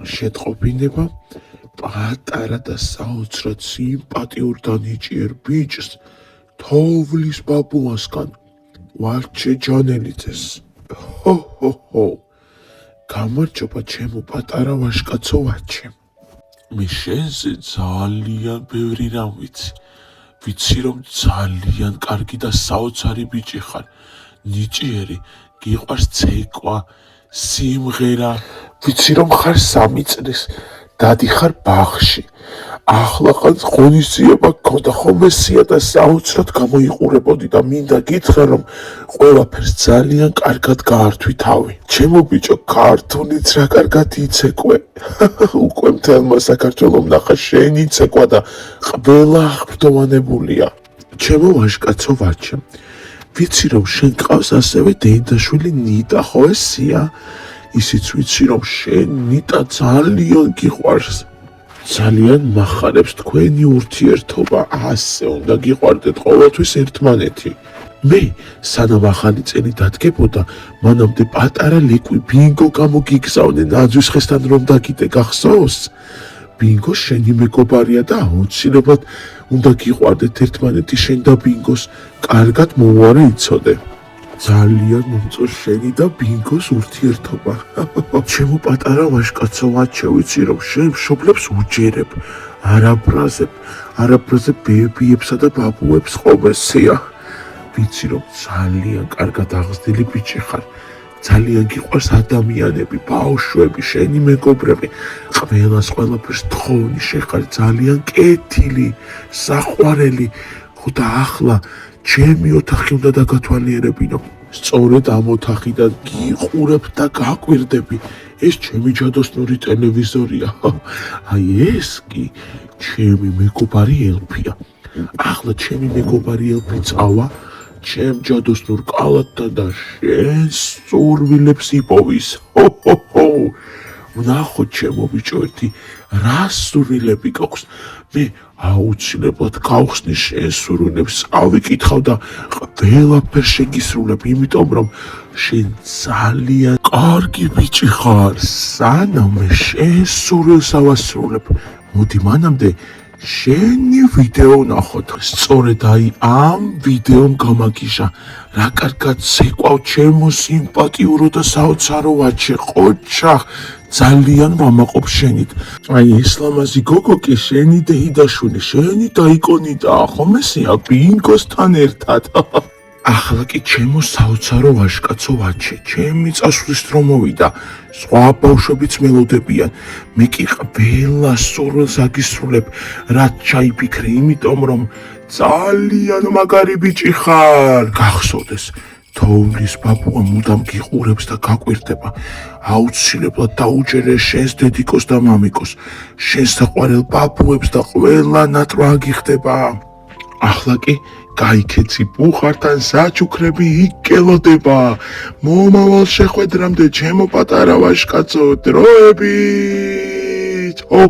შეტყობინება პატარა და საოცრად სიმპათიურ და ნიჭიერ ბიჭს თოვლის ბაბუასგან ვარჩე ჯანელიძეს. ჰო. გამარჯობა ჩემო პატარა ვაჟკაცო ვაჩე. მე შენზე ძალიან ბევრი რამ ვიცი რომ ძალიან კარგი და საოცარი ბიჭი ხარ, ნიჭიერი, გიყვარს ცეკვა, სიმღერა, ვიცი რომ ხარ 3 წლის, დადიხარ ბაღში. ახლა ხანს ღონისძიება გქონდა ხოლმე სია და საოცრად გამოიყურებოდი და მინდა გითხრა რომ ყველაფერს ძალიან კარგად გაართვი თავი. ჩემო ბიჭო, ქართულიც რა კარგად იცეკვე. უკვე მთელმა საქართველომ ნახა შენი ცეკვა და ყველა აღფრთოვანებულია. ჩემო ვაჟკაცო ვაჩე, ვიცი რომ შენ გყავს ასევე დეიდაშვილი ნიტა, ხო ესია? ისიც ვიცი რომ შენ ნიტა ძალიან გიყვარს. ძალიან მახარებს თქვენი ურთიერთობა, ასე უნდა გიყვარდეთ ყოველთვის ერთმანეთი. მე სანამ ახალი წელი დადგებოდა, მანამდე პატარა ლიკვი ბინგო გამოგიგზავნე ნაძვის ხესთან რომ დაგიდე, გახსოვს? ბინგო შენი მეგობარია და აუცილებლად უნდა გიყვარდეთ ერთმანეთი შენ და ბინგოს, კარგად მოუარე იცოდე. ძალიან მომწონს შენი და ბინგოს ურთიერთობა. ჩემო პატარა ვაჟკაცო ვაჩე, ვიცი რომ შენ მშობლებს უჯერებ, არაბრაზებ ბებიებსა და ბაბუებს ყოვესია. ვიცი რომ ძალიან კარგად აღზრდილი ბიჭი ხარ, ძალიან გიყვარს ადამიანები, ბავშვები, შენი მეგობრები, ყველაფერს თხოვნი, შენ ხარ ძალიან კეთილი, საყვარელი. ხო და ახლა ჩემი ოთახი უნდა დაგათვალიერებინო. სწორედ ამ ოთახიდან გიყურებ და გაკვირდები. ეს ჩემი ჯადოსნური ტელევიზორია. აი ეს კი ჩემი მეგობარი ელფია. ახლა ჩემი მეგობარი ელფი წავა ჩემ ჯადოსნურ კალათთან და შენ სურვილებს იპოვის. ჰო. ვნახოთ ჩემო ბიჭო, ერთი რა სურვილები გაქვს. მე აუცილებლად გავხსნი შენ სურვილებს, ავიკითხავ და ყველაფერს შეგისრულებ, იმიტომ რომ შენ ძალიან კარგი ბიჭი ხარ. სანამ მე შენ სურვილს ავასრულებ, მოდი მანამდე შენი ვიდეო ვნახოთ. სწორედ აი ამ ვიდეომ გამაგიჟა რა კარგად ცეკვავ ჩემო სიმპათიურო და საოცარო ვაჩე, ყოჩახ, ძალიან ვამაყობ შენით. აი ეს ლამაზი გოგო კი შენი დეიდაშვილი, შენი დაიკონიტაა, ხომ ესეა, ბინგოსთან ერთად. ახლა კი ჩემო საოცარო ვაჟკაცო ვაჩე, ჩემი წასვლის დრო მოვიდა, სხვა ბავშვებიც მელოდებიან, მე კი ყველა სურვილს აგისრულებ, რაც ჩაიფიქრე, იმიტომ რომ ძალიან მაგარი ბიჭი ხარ. გახსოვდეს, თოვლის ბაბუა მუდამ გიყურებს და გაკვირდება. აუცილებლად დაუჯერე შენს დედიკოს და მამიკოს, შენს საყვარელ ბაბუებს და ყველა ნატვრა აგიხდება. ახლა კი გაიქეცი ბუხართან საჩუქრები იკელოდება. მომავალ შეხვედრამდე ჩემო პატარა ვაჟკაცო, დროებით. ჰო.